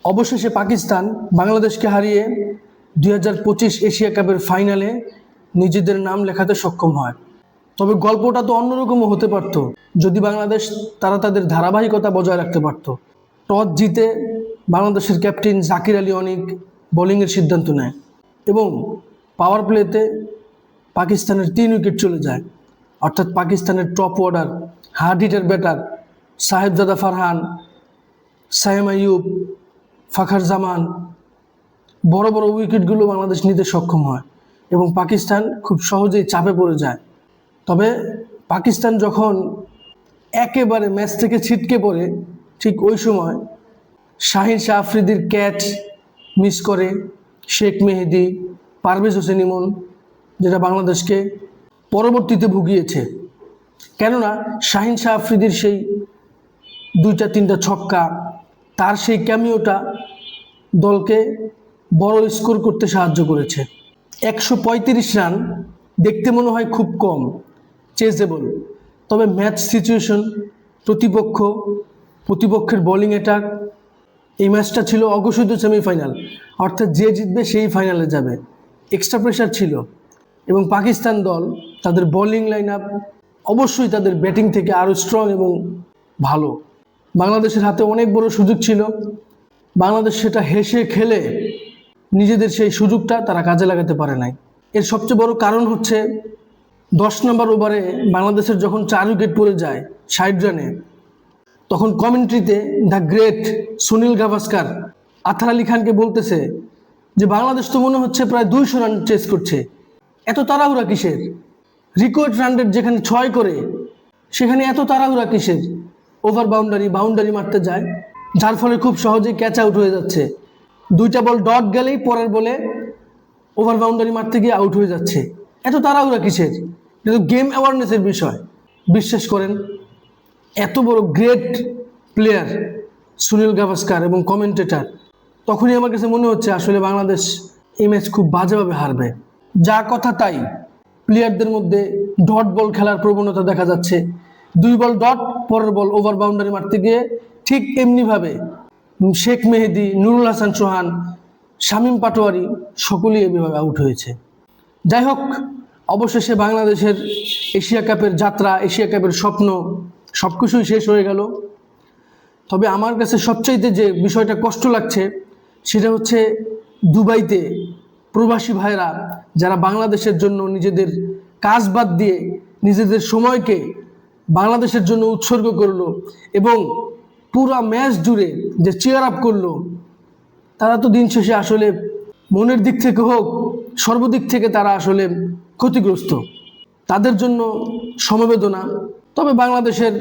অবশেষে পাকিস্তান বাংলাদেশকে হারিয়ে 2025 এশিয়া কাপের ফাইনালে নিজেদের নাম লেখাতে সক্ষম হয়। তবে গল্পটা তো অন্যরকমও হতে পারত যদি বাংলাদেশ তাদের ধারাবাহিকতা বজায় রাখতে পারত। টস জিতে বাংলাদেশের ক্যাপ্টেন জাকির আলী অনিক বোলিংয়ের সিদ্ধান্ত নেয় এবং পাওয়ার প্লেতে পাকিস্তানের 3 উইকেট চলে যায়। অর্থাৎ পাকিস্তানের top order hard hitter batter Sahibzada Farhan, Saim Ayub, Fakhar Zaman বড় বড় উইকেটগুলো বাংলাদেশ নিতে সক্ষম হয় এবং পাকিস্তান খুব সহজেই চাপে পড়ে যায়। তবে পাকিস্তান যখন একেবারে ম্যাচ থেকে ছিটকে পড়ে, ঠিক ওই সময় শাহিন শাহ আফ্রিদির ক্যাচ মিস করে শেখ মেহেদী, পারভেজ হোসেন ইমন, যেটা বাংলাদেশকে পরবর্তীতে ভুগিয়েছে। কেননা শাহিন শাহ আফ্রিদির সেই 2-3টা ছক্কা, তার সেই ক্যামিওটা দলকে বড় স্কোর করতে সাহায্য করেছে। 135 রান দেখতে মনে হয় খুব কম, চেজেবল, তবে ম্যাচ সিচুয়েশন, প্রতিপক্ষের বোলিং অ্যাটাক, এই ম্যাচটা ছিল অঘোষিত সেমিফাইনাল, অর্থাৎ যে জিতবে সেই ফাইনালে যাবে। এক্সট্রা প্রেশার ছিল এবং পাকিস্তান দল তাদের বোলিং লাইন আপ অবশ্যই তাদের ব্যাটিং থেকে আরও স্ট্রং এবং ভালো। বাংলাদেশের হাতে অনেক বড় সুযোগ ছিল, বাংলাদেশ সেটা হেসে খেলে নিজেদের সেই সুযোগটা তারা কাজে লাগাতে পারে নাই। এর সবচেয়ে বড় কারণ হচ্ছে 10 নম্বর ওভারে বাংলাদেশের যখন 4 উইকেট পড়ে যায় 60 রানে, তখন কমেন্ট্রিতে দ্য গ্রেট সুনীল গাভাস্কার আথার আলী খানকে বলতেছে যে বাংলাদেশ তো মনে হচ্ছে প্রায় 200 রান চেস করছে, এত তাড়াহুড়া কিসের? রিকোয়েড রান রেট যেখানে 6 করে সেখানে এত তাড়াহুড়া কিসের? ওভার বাউন্ডারি মারতে যায়, যার ফলে খুব সহজেই ক্যাচ আউট হয়ে যাচ্ছে। 2টা বল ডট গেলেই পরের বলে ওভার বাউন্ডারি মারতে গিয়ে আউট হয়ে যাচ্ছে, এত তাড়াহুড়া কিসের? কিন্তু গেম অ্যাওয়ারনেসের বিষয়। বিশ্বাস করেন, এত বড় গ্রেট প্লেয়ার সুনীল গাভাস্কার এবং কমেন্টেটর, তখনই আমার কাছে মনে হচ্ছে আসলে বাংলাদেশ এই ম্যাচ খুব বাজেভাবে হারবে। যা কথা তাই, প্লেয়ারদের মধ্যে ডট বল খেলার প্রবণতা দেখা যাচ্ছে। 2 বল ডট, পরের বল ওভার বাউন্ডারি মারতে গিয়ে ঠিক এমনিভাবে শেখ মেহেদী, নুরুল হাসান সোহান, শামীম পাটোয়ারি সকলেই এভাবে আউট হয়েছে। যাই হোক, অবশেষে বাংলাদেশের এশিয়া কাপের যাত্রা, এশিয়া কাপের স্বপ্ন সব কিছুই শেষ হয়ে গেল। তবে আমার কাছে সবচাইতে যে বিষয়টা কষ্ট লাগছে সেটা হচ্ছে দুবাইতে প্রবাসী ভাইরা যারা বাংলাদেশের জন্য নিজেদের কাজ বাদ দিয়ে নিজেদের সময়কে বাংলাদেশের জন্য উৎসর্গ করলো এবং পুরা ম্যাচ জুড়ে যে চেয়ার আপ করলো, তারা তো দিন শেষে আসলে মনের দিক থেকে হোক, সর্বদিক থেকে তারা আসলে ক্ষতিগ্রস্ত। তাদের জন্য সমবেদনা। তবে বাংলাদেশের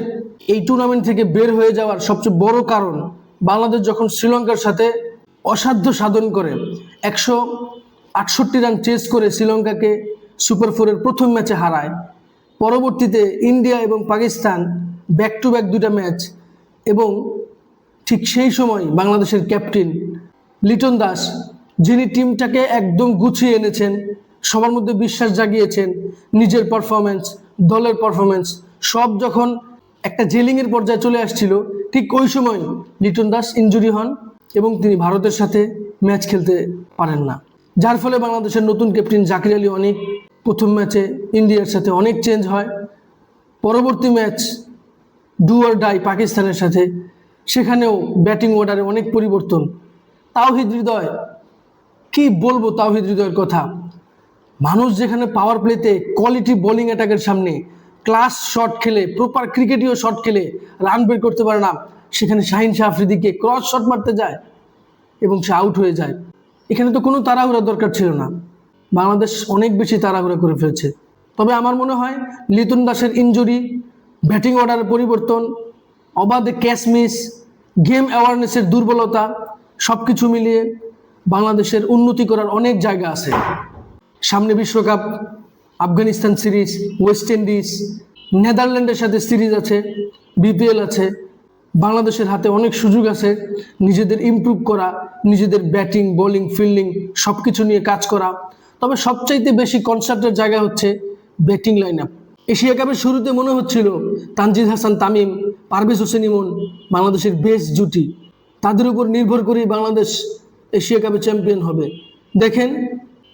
এই টুর্নামেন্ট থেকে বের হয়ে যাওয়ার সবচেয়ে বড় কারণ, বাংলাদেশ যখন শ্রীলঙ্কার সাথে অসাধ্য সাধন করে 168 রান চেস করে শ্রীলঙ্কাকে সুপার 4-এর প্রথম ম্যাচে হারায়, পরবর্তীতে ইন্ডিয়া এবং পাকিস্তান ব্যাক টু ব্যাক 2টা ম্যাচ, এবং ঠিক সেই সময় বাংলাদেশের ক্যাপ্টেন লিটন দাস, যিনি টিমটাকে একদম গুছিয়ে এনেছেন, সবার মধ্যে বিশ্বাস জাগিয়েছেন, নিজের পারফরমেন্স, দলের পারফরমেন্স সব যখন একটা জেলিংয়ের পর্যায়ে চলে আসছিল, ঠিক ওই সময় লিটন দাস ইনজুরি হন এবং তিনি ভারতের সাথে ম্যাচ খেলতে পারেন না, যার ফলে বাংলাদেশের নতুন ক্যাপ্টেন জাকির আলী অনিক প্রথম ম্যাচে ইন্ডিয়ার সাথে অনেক চেঞ্জ হয়। পরবর্তী ম্যাচ ডু অর ডাই পাকিস্তানের সাথে, সেখানেও ব্যাটিং অর্ডারে অনেক পরিবর্তন। তাওহিদ হৃদয়, কি বলবো তাওহিদ হৃদয়ের কথা, মানুষ যেখানে পাওয়ার প্লেতে কোয়ালিটি বোলিং অ্যাটাকের সামনে ক্লাস শট খেলে, প্রপার ক্রিকেটীয় শট খেলে রান বের করতে পারে না, সেখানে শাহিন শাহ আফ্রিদিকে ক্রস শট মারতে যায় এবং সে আউট হয়ে যায়। এখানে তো কোনো তাড়াহুড়া দরকার ছিল না, বাংলাদেশ অনেক বেশি তাড়াহুড়া করে ফেলছে। তবে আমার মনে হয় লিটন দাসের ইনজুরি, ব্যাটিং অর্ডারের পরিবর্তন, অবাধে ক্যাচ মিস, গেম অ্যাওয়ারনেসের দুর্বলতা, সব কিছু মিলিয়ে বাংলাদেশের উন্নতি করার অনেক জায়গা আছে। সামনে বিশ্বকাপ, আফগানিস্তান সিরিজ, ওয়েস্ট ইন্ডিজ, নেদারল্যান্ডের সাথে সিরিজ আছে, বিপিএল আছে। বাংলাদেশের হাতে অনেক সুযোগ আছে নিজেদের ইমপ্রুভ করা, নিজেদের ব্যাটিং, বোলিং, ফিল্ডিং সব কিছু নিয়ে কাজ করা। তবে সবচাইতে বেশি কনসার্টের জায়গা হচ্ছে ব্যাটিং লাইন আপ। এশিয়া কাপের শুরুতে মনে হচ্ছিল তানজিদ হাসান তামিম, পারভেজ হোসেন ইমন বাংলাদেশের বেস্ট জুটি, তাদের উপর নির্ভর করেই বাংলাদেশ এশিয়া কাপে চ্যাম্পিয়ন হবে। দেখেন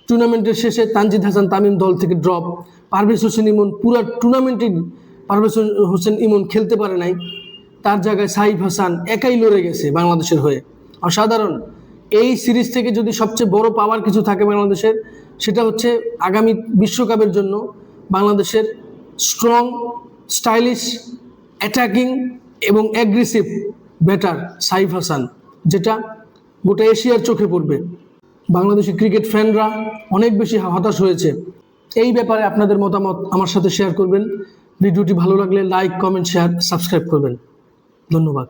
টুর্নামেন্টের শেষে তানজিদ হাসান তামিম দল থেকে ড্রপ, পারভেজ হোসেন ইমন পুরো টুর্নামেন্টে পারভেজ হোসেন ইমন খেলতে পারে নাই, তার জায়গায় সাইফ হাসান একাই লড়ে গেছে বাংলাদেশের হয়ে। অসাধারণ। এই সিরিজ থেকে যদি সবচেয়ে বড় পাওয়ার কিছু থাকে বাংলাদেশের, সেটা হচ্ছে আগামী বিশ্বকাপের জন্য বাংলাদেশের স্ট্রং, স্টাইলিশ, অ্যাটাকিং এবং অ্যাগ্রেসিভ ব্যাটার সাইফ হাসান, যেটা গোটা এশিয়ার চোখে পড়বে। বাংলাদেশি ক্রিকেট ফ্যানরা অনেক বেশি হতাশ হয়েছে। এই ব্যাপারে আপনাদের মতামত আমার সাথে শেয়ার করবেন। ভিডিওটি ভালো লাগলে লাইক, কমেন্ট, শেয়ার, সাবস্ক্রাইব করবেন। ধন্যবাদ।